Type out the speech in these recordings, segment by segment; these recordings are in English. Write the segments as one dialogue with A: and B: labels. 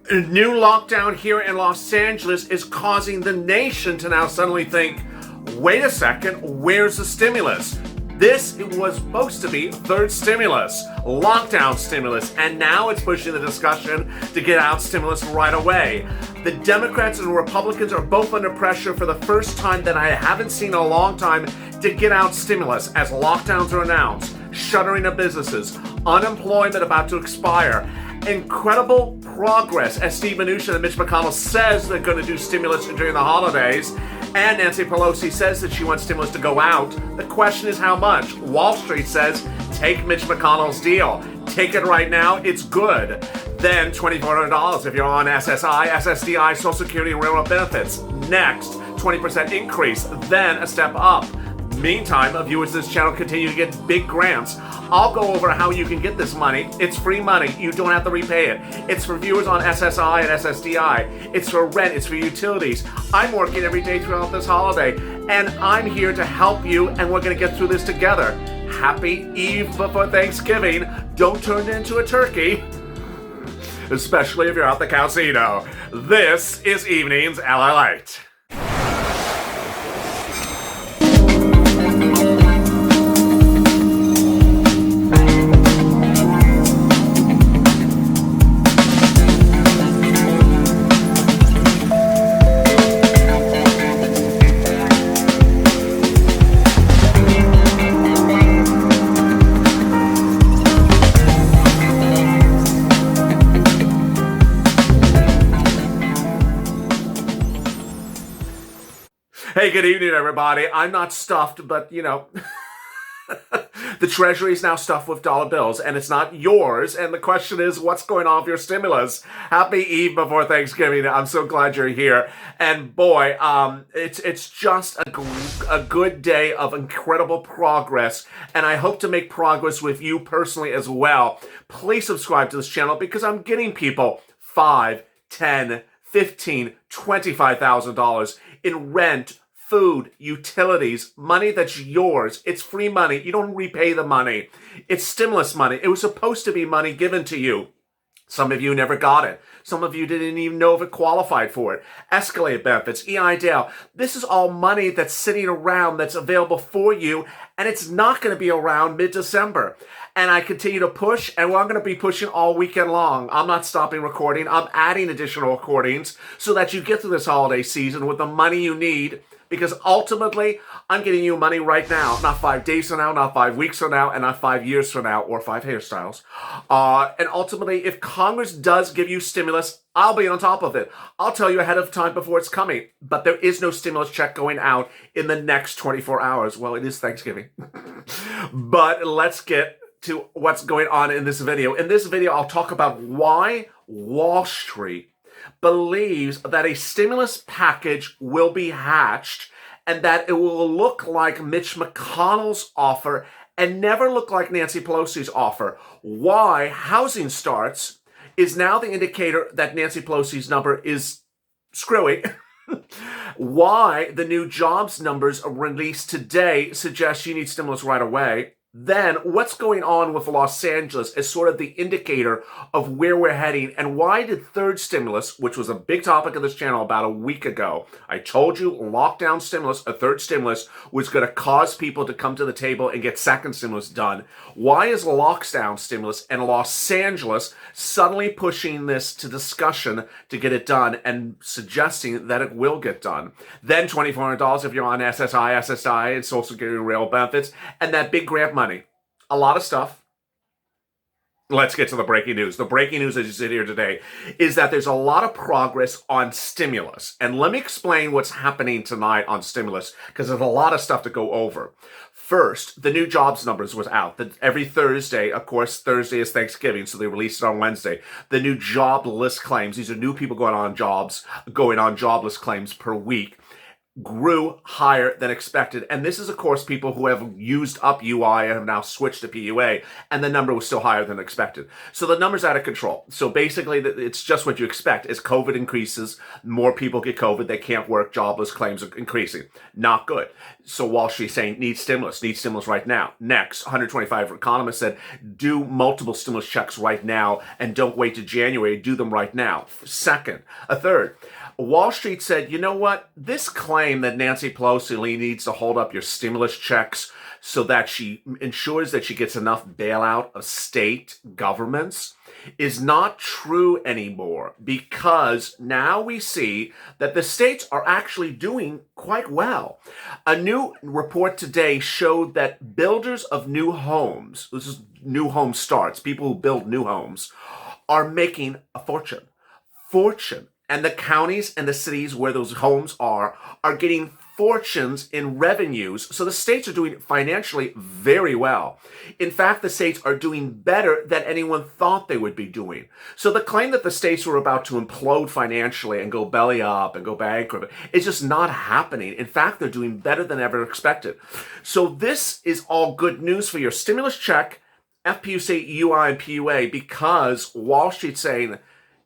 A: A new lockdown here in Los Angeles is causing the nation to now suddenly think, wait a second, where's the stimulus? This was supposed to be third stimulus, lockdown stimulus, and now it's pushing the discussion to get out stimulus right away. The Democrats and Republicans are both under pressure for the first time that I haven't seen in a long time to get out stimulus as lockdowns are announced, shuttering of businesses, unemployment about to expire. Incredible progress as Steve Mnuchin and Mitch McConnell says they're going to do stimulus during the holidays, and Nancy Pelosi says that she wants stimulus to go out. The question is how much. Wall Street says take Mitch McConnell's deal. Take it right now, it's good. Then $2,400 if you're on SSI, SSDI, Social Security, and Railroad benefits. Next, 20% increase, then a step up. Meantime, viewers of this channel continue to get big grants. I'll go over how you can get this money. It's free money. You don't have to repay it. It's for viewers on SSI and SSDI. It's for rent. It's for utilities. I'm working every day throughout this holiday, and I'm here to help you, and we're going to get through this together. Happy Eve before Thanksgiving. Don't turn it into a turkey, especially if you're at the casino. This is Evenings LALATE. Hey, good evening, everybody. I'm not stuffed, but, you know, the Treasury is now stuffed with dollar bills, and it's not yours. And the question is, what's going on with your stimulus? Happy Eve before Thanksgiving. I'm so glad you're here. And boy, it's just a good day of incredible progress, and I hope to make progress with you personally as well. Please subscribe to this channel because I'm getting people $5, $10, $15, $25,000 in rent, food, utilities, money that's yours. It's free money. You don't repay the money. It's stimulus money. It was supposed to be money given to you. Some of you never got it. Some of you didn't even know if it qualified for it. Escalated benefits, EIDL. This is all money that's sitting around that's available for you, and it's not going to be around mid-December. And I continue to push, and I'm going to be pushing all weekend long. I'm not stopping recording. I'm adding additional recordings so that you get through this holiday season with the money you need, because ultimately, I'm getting you money right now, not 5 days from now, not 5 weeks from now, and not 5 years from now, or 5 hairstyles. And ultimately, if Congress does give you stimulus, I'll be on top of it. I'll tell you ahead of time before it's coming. But there is no stimulus check going out in the next 24 hours. Well, it is Thanksgiving. But let's get to what's going on in this video. In this video, I'll talk about why Wall Street believes that a stimulus package will be hatched and that it will look like Mitch McConnell's offer and never look like Nancy Pelosi's offer. Why housing starts is now the indicator that Nancy Pelosi's number is screwy. Why the new jobs numbers released today suggest you need stimulus right away. Then, what's going on with Los Angeles is sort of the indicator of where we're heading, and why did third stimulus, which was a big topic of this channel about a week ago, I told you lockdown stimulus, a third stimulus, was going to cause people to come to the table and get second stimulus done. Why is lockdown stimulus and Los Angeles suddenly pushing this to discussion to get it done and suggesting that it will get done? Then $2,400 if you're on SSI, SSI, and Social Security and Rail benefits, and that big grant money. A lot of stuff. Let's get to the breaking news. The breaking news as you sit here today is that there's a lot of progress on stimulus. And let me explain what's happening tonight on stimulus, because there's a lot of stuff to go over. First, the new jobs numbers was out. Every Thursday, of course, Thursday is Thanksgiving, so they released it on Wednesday. The new jobless claims, these are new people going on jobless claims per week. grew higher than expected. And this is, of course, people who have used up UI and have now switched to PUA, and the number was still higher than expected. So the number's out of control. So basically, it's just what you expect. As COVID increases, more people get COVID, they can't work, jobless claims are increasing. Not good. So Wall Street saying, need stimulus right now. Next, 125 economists said, do multiple stimulus checks right now and don't wait to January, do them right now. Second, a third, Wall Street said, you know what? This claim that Nancy Pelosi needs to hold up your stimulus checks so that she ensures that she gets enough bailout of state governments is not true anymore, because now we see that the states are actually doing quite well. A new report today showed that builders of new homes, this is new home starts, people who build new homes, are making a fortune. And the counties and the cities where those homes are getting fortunes in revenues. So the states are doing financially very well. In fact, the states are doing better than anyone thought they would be doing. So the claim that the states were about to implode financially and go belly up and go bankrupt is just not happening. In fact, they're doing better than ever expected. So this is all good news for your stimulus check, FPUC, UI, and PUA, because Wall Street's saying,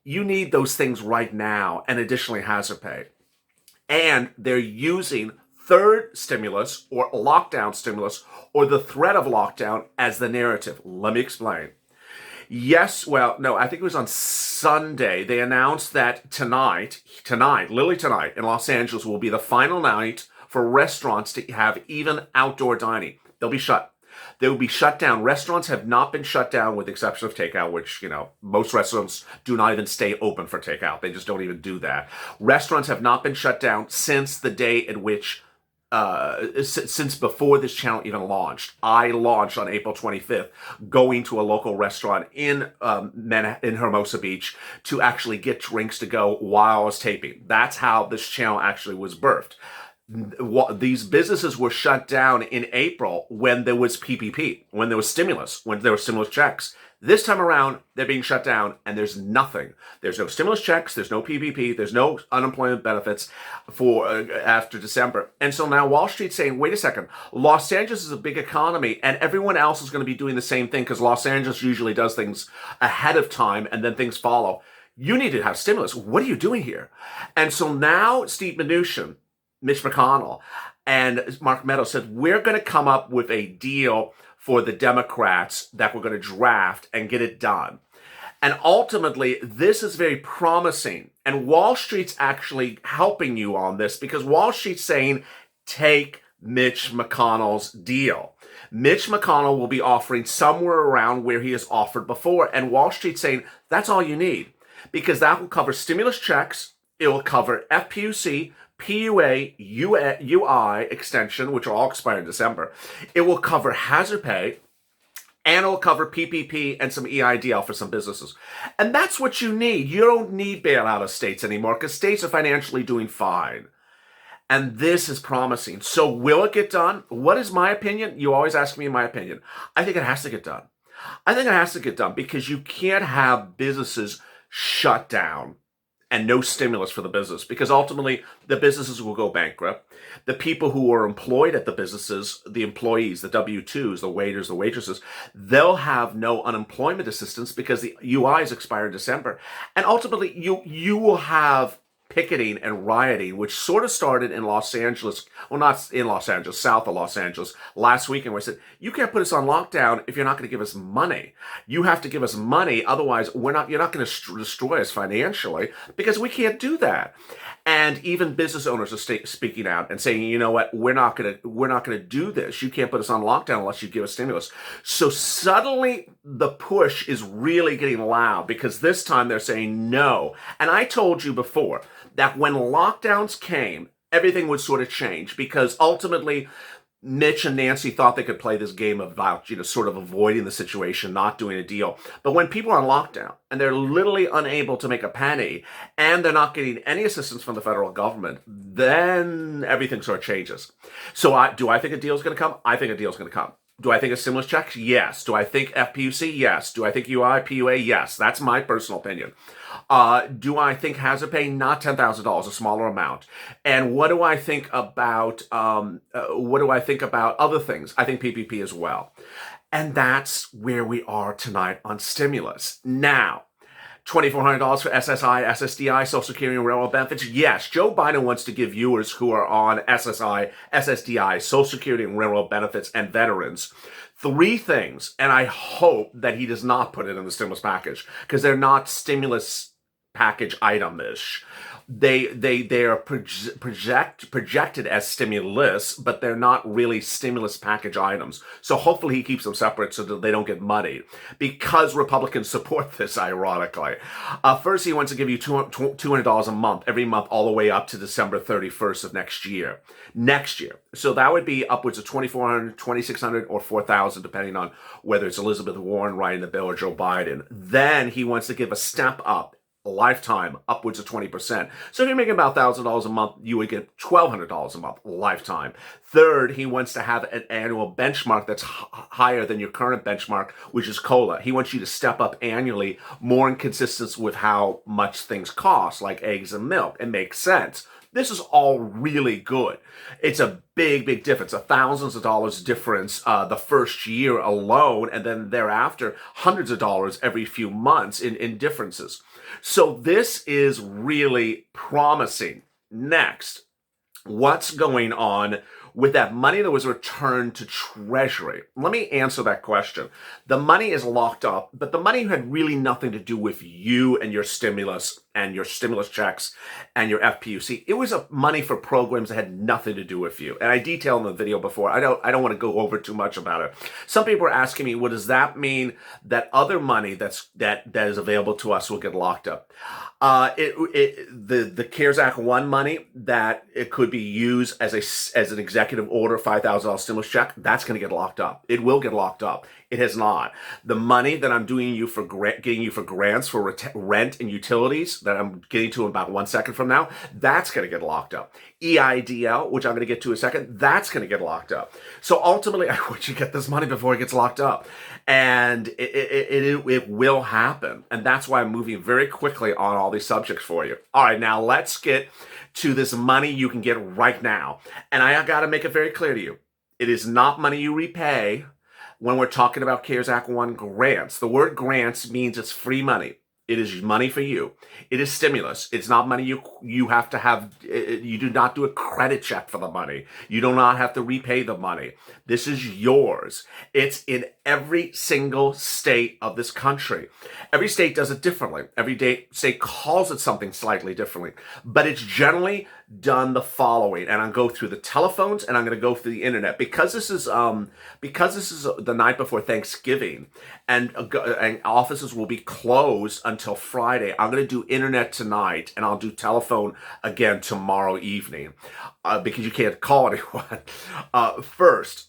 A: you need those things right now, and additionally hazard pay. And they're using third stimulus or lockdown stimulus or the threat of lockdown as the narrative. Let me explain. Yes, well, no, I think it was on Sunday, they announced that tonight, literally tonight, in Los Angeles will be the final night for restaurants to have even outdoor dining. They'll be shut. They will be shut down. Restaurants have not been shut down with the exception of takeout, which, most restaurants do not even stay open for takeout. They just don't even do that. Restaurants have not been shut down since the day at which, since before this channel even launched. I launched on April 25th, going to a local restaurant in Hermosa Beach to actually get drinks to go while I was taping. That's how this channel actually was birthed. These businesses were shut down in April when there was PPP, when there was stimulus, when there were stimulus checks. This time around, they're being shut down and there's nothing. There's no stimulus checks, there's no PPP, there's no unemployment benefits for after December. And so now Wall Street's saying, wait a second, Los Angeles is a big economy and everyone else is going to be doing the same thing because Los Angeles usually does things ahead of time and then things follow. You need to have stimulus. What are you doing here? And so now Steve Mnuchin, Mitch McConnell, and Mark Meadows said, we're going to come up with a deal for the Democrats that we're going to draft and get it done. And ultimately, this is very promising. And Wall Street's actually helping you on this because Wall Street's saying, take Mitch McConnell's deal. Mitch McConnell will be offering somewhere around where he has offered before. And Wall Street's saying, that's all you need, because that will cover stimulus checks. It will cover FPUC, PUA, UI extension, which will all expire in December. It will cover hazard pay, and it will cover PPP and some EIDL for some businesses. And that's what you need. You don't need bailout of states anymore because states are financially doing fine. And this is promising. So will it get done? What is my opinion? You always ask me my opinion. I think it has to get done. I think it has to get done because you can't have businesses shut down and no stimulus for the business, because ultimately the businesses will go bankrupt. The people who are employed at the businesses, the employees, the W-2s, the waiters, the waitresses, they'll have no unemployment assistance because the UIs expire in December. And ultimately you will have picketing and rioting, which sort of started in Los Angeles, well, not in Los Angeles, south of Los Angeles, last weekend, where I said, you can't put us on lockdown if you're not going to give us money. You have to give us money, otherwise you're not going to destroy us financially, because we can't do that. And even business owners are speaking out and saying, you know what, we're not going to do this. You can't put us on lockdown unless you give us stimulus. So suddenly the push is really getting loud because this time they're saying no. And I told you before that when lockdowns came, everything would sort of change because ultimately Mitch and Nancy thought they could play this game about, sort of avoiding the situation, not doing a deal. But when people are on lockdown and they're literally unable to make a penny and they're not getting any assistance from the federal government, then everything sort of changes. So do I think a deal is going to come? I think a deal is going to come. Do I think of stimulus checks? Yes. Do I think FPUC? Yes. Do I think PUA? Yes. That's my personal opinion. Do I think hazard pay? Not $10,000, a smaller amount. And what do I think about other things? I think PPP as well. And that's where we are tonight on stimulus. Now, $2,400 for SSI, SSDI, Social Security and Railroad benefits. Yes, Joe Biden wants to give viewers who are on SSI, SSDI, Social Security and Railroad benefits, and veterans 3 things, and I hope that he does not put it in the stimulus package because they're not stimulus package item-ish. They are projected as stimulus, but they're not really stimulus package items. So hopefully he keeps them separate so that they don't get muddied. Because Republicans support this, ironically. First, he wants to give you $200 a month, every month, all the way up to December 31st of next year. So that would be upwards of $2,400, $2,600, or $4,000, depending on whether it's Elizabeth Warren writing the bill or Joe Biden. Then he wants to give a step up, lifetime, upwards of 20%. So if you're making about $1,000 a month, you would get $1,200 a month, lifetime. Third, he wants to have an annual benchmark that's higher than your current benchmark, which is COLA. He wants you to step up annually, more in consistency with how much things cost, like eggs and milk. It makes sense. This is all really good. It's a big, big difference, thousands of dollars difference the first year alone, and then thereafter, hundreds of dollars every few months in differences. So this is really promising. Next, what's going on with that money that was returned to Treasury? Let me answer that question. The money is locked up, but the money had really nothing to do with you and your stimulus checks and your FPUC. It was money for programs that had nothing to do with you. And I detailed in the video before. I don't want to go over too much about it. Some people are asking me, well, does that mean that other money that is available to us will get locked up? The CARES Act 1 money that it could be used as an executive order, $5,000 stimulus check, that's going to get locked up. It will get locked up. It has not. The money that I'm getting you for grants for rent and utilities that I'm getting to in about 1 second from now, that's going to get locked up. EIDL, which I'm going to get to in a second, that's going to get locked up. So ultimately, I want you to get this money before it gets locked up. And it will happen. And that's why I'm moving very quickly on all these subjects for you. All right, now let's get to this money you can get right now. And I got to make it very clear to you. It is not money you repay when we're talking about CARES Act 1 grants. The word grants means it's free money. It is money for you. It is stimulus. It's not money you have to have. You do not do a credit check for the money. You do not have to repay the money. This is yours. It's in every single state of this country. Every state does it differently. Every state calls it something slightly differently. But it's generally done the following, and I'll go through the telephones and I'm going to go through the internet because this is the night before Thanksgiving and offices will be closed until Friday. I'm going to do internet tonight and I'll do telephone again tomorrow evening because you can't call anyone. First,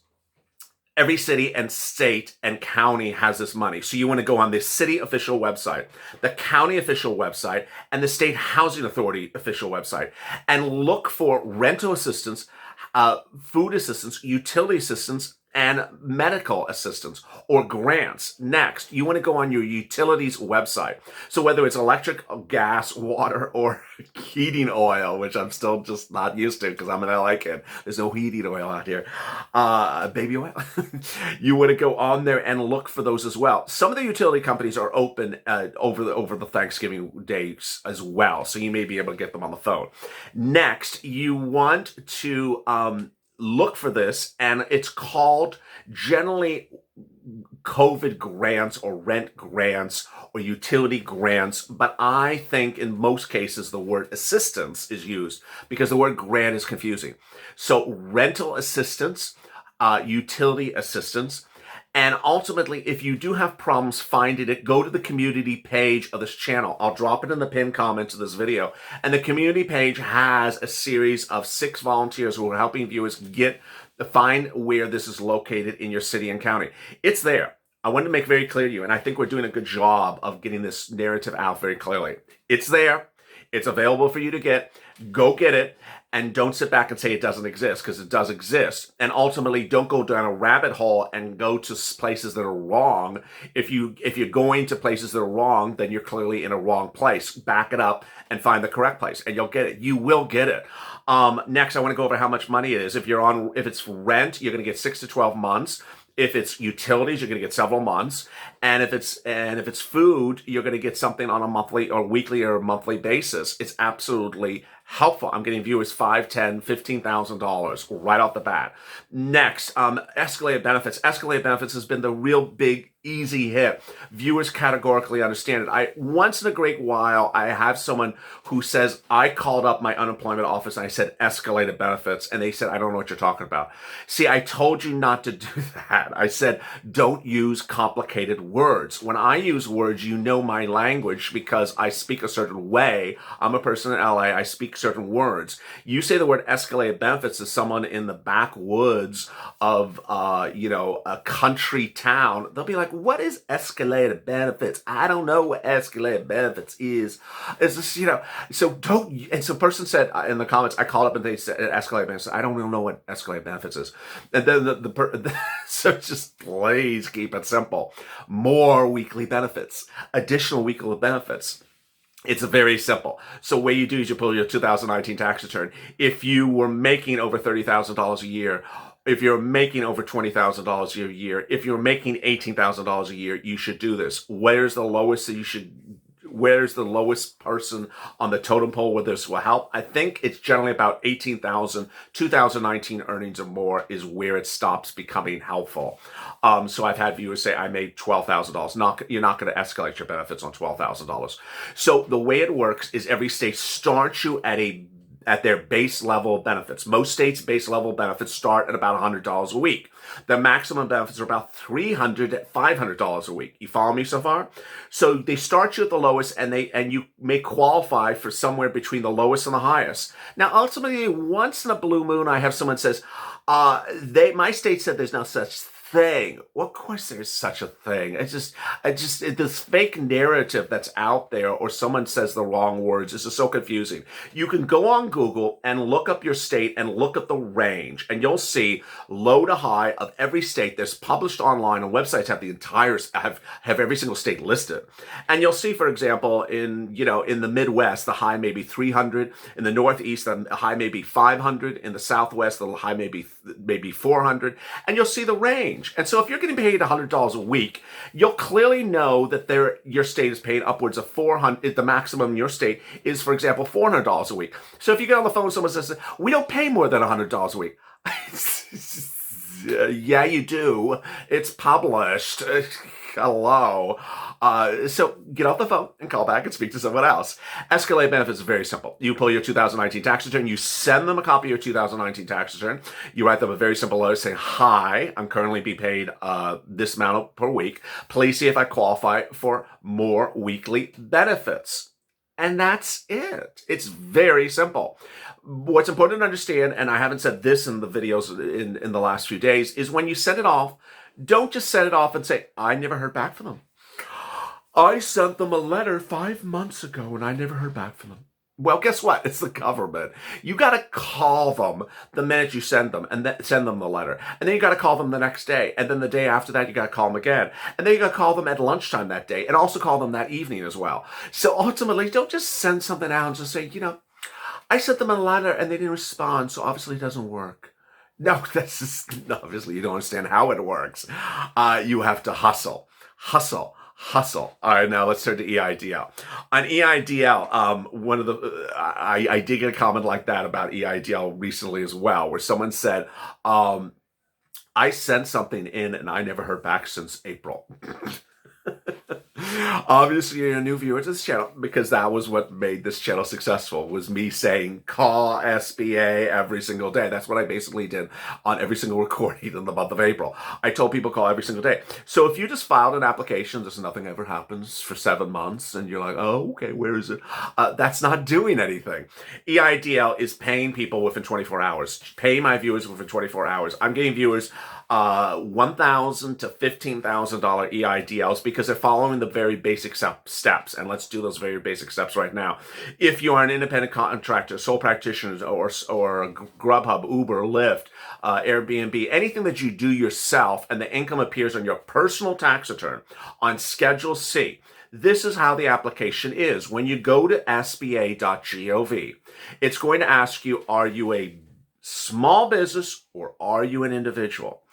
A: every city and state and county has this money. So you want to go on the city official website, the county official website, and the state housing authority official website, and look for rental assistance, food assistance, utility assistance, and medical assistance or grants. Next, you want to go on your utilities website. So whether it's electric, gas, water, or heating oil, which I'm still just not used to because I'm an LA kid. There's no heating oil out here. Baby oil. You want to go on there and look for those as well. Some of the utility companies are open over the Thanksgiving days as well. So you may be able to get them on the phone. Next, you want to look for this, and it's called generally COVID grants or rent grants or utility grants, but I think in most cases the word assistance is used because the word grant is confusing. So rental assistance, utility assistance, and ultimately, if you do have problems finding it, go to the community page of this channel. I'll drop it in the pinned comments of this video. And the community page has a series of 6 volunteers who are helping viewers find where this is located in your city and county. It's there. I wanted to make very clear to you, and I think we're doing a good job of getting this narrative out very clearly. It's there. It's available for you to get. Go get it. And don't sit back and say it doesn't exist, because it does exist. And ultimately, don't go down a rabbit hole and go to places that are wrong. If you're going to places that are wrong, then you're clearly in a wrong place. Back it up and find the correct place, and you'll get it. You will get it. Next, I want to go over how much money it is. If it's rent, you're going to get 6 to 12 months. If it's utilities, you're going to get several months. And if it's food, you're going to get something on a monthly or weekly or monthly basis. It's absolutely helpful. I'm getting viewers $5,000, $10,000, $15,000 right off the bat. Next, escalated benefits. Escalated benefits has been the real big, easy hit. Viewers categorically understand it. Once in a great while, I have someone who says, I called up my unemployment office and I said escalated benefits, and they said, I don't know what you're talking about. See, I told you not to do that. I said, don't use complicated words. When I use words, you know my language because I speak a certain way. I'm a person in LA. I speak certain words. You say the word escalated benefits to someone in the backwoods of, a country town, they'll be like, what is escalated benefits? I don't know what escalated benefits is. It's just, so don't, and so person said in the comments, I called up and they said escalated benefits. I don't even know what escalated benefits is. And then so just please keep it simple. More weekly benefits, additional weekly benefits. It's very simple. So what you do is you pull your 2019 tax return. If you were making over $30,000 a year, if you're making over $20,000 a year, if you're making $18,000 a year, you should do this. Where's the lowest person on the totem pole where this will help? I think it's generally about 18,000, 2019 earnings or more is where it stops becoming helpful. So I've had viewers say, I made $12,000. You're not going to escalate your benefits on $12,000. So the way it works is every state starts you at their base level benefits. Most states' base level benefits start at about $100 a week. The maximum benefits are about $300 to $500 a week. You follow me so far? So they start you at the lowest, and you may qualify for somewhere between the lowest and the highest. Now, ultimately, once in a blue moon, I have someone says, my state said there's no such thing. Well, of course there's such a thing. It's this fake narrative that's out there, or someone says the wrong words. This is so confusing. You can go on Google and look up your state and look at the range, and you'll see low to high of every state. There's published online, and websites have have every single state listed. And you'll see, for example, in the Midwest, the high may be 300. In the Northeast, the high may be 500. In the Southwest, the high may be 400. And you'll see the range. And so if you're getting paid $100 a week, you'll clearly know that your state is paying upwards of $400. The maximum in your state is, for example, $400 a week. So if you get on the phone, someone says, we don't pay more than $100 a week. Yeah, you do. It's published. Hello. So get off the phone and call back and speak to someone else. Escalated benefits is very simple. You pull your 2019 tax return. You send them a copy of your 2019 tax return. You write them a very simple letter saying, hi, I'm currently being paid this amount per week. Please see if I qualify for more weekly benefits. And that's it. It's very simple. What's important to understand, and I haven't said this in the videos in the last few days, is when you send it off, don't just send it off and say, I never heard back from them. I sent them a letter 5 months ago and I never heard back from them. Well, guess what? It's the government. You got to call them the minute you send them and send them the letter. And then you got to call them the next day. And then the day after that, you got to call them again. And then you got to call them at lunchtime that day and also call them that evening as well. So ultimately, don't just send something out and just say, I sent them a letter and they didn't respond. So obviously it doesn't work. No, obviously you don't understand how it works. You have to hustle. All right, now let's turn to EIDL. On EIDL, I did get a comment like that about EIDL recently as well, where someone said, I sent something in and I never heard back since April. Obviously, you're a new viewer to this channel because that was what made this channel successful, was me saying call SBA every single day. That's what I basically did on every single recording in the month of April. I told people call every single day. So if you just filed an application, just nothing ever happens for 7 months, and you're like, oh, okay, where is it? That's not doing anything. EIDL is paying people within 24 hours. Pay my viewers within 24 hours. I'm getting viewers $1,000 to $15,000 EIDLs because they're following the very basic steps. And let's do those very basic steps right now. If you are an independent contractor, sole practitioner, or Grubhub, Uber, Lyft, Airbnb, anything that you do yourself and the income appears on your personal tax return on Schedule C, this is how the application is. When you go to sba.gov, it's going to ask you, are you a small business or are you an individual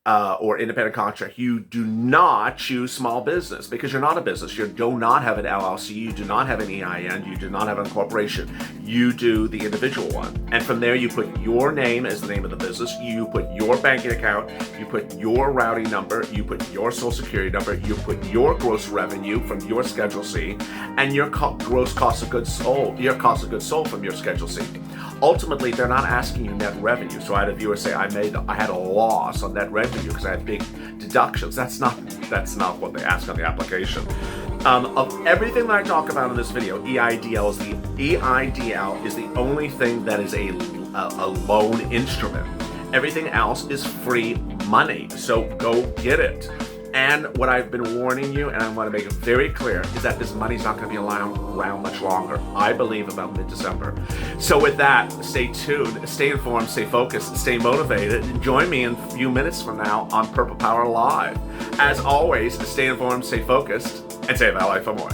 A: or independent contractor? You do not choose small business because you're not a business. You do not have an LLC. You do not have an EIN. You do not have a corporation. You do the individual one. And from there, you put your name as the name of the business. You put your banking account. You put your routing number. You put your social security number. You put your gross revenue from your Schedule C and your gross cost of goods sold, your cost of goods sold from your Schedule C. Ultimately, they're not asking you net revenue. So I had a viewer say, I had a loss on net revenue because I had big deductions. That's not what they ask on the application. Of everything that I talk about in this video, EIDL is the only thing that is a loan instrument. Everything else is free money. So go get it. And what I've been warning you, and I want to make it very clear, is that this money's not going to be around much longer. I believe about mid-December. So with that, stay tuned, stay informed, stay focused, stay motivated. Join me in a few minutes from now on Purple Power Live. As always, stay informed, stay focused, and save LA for more.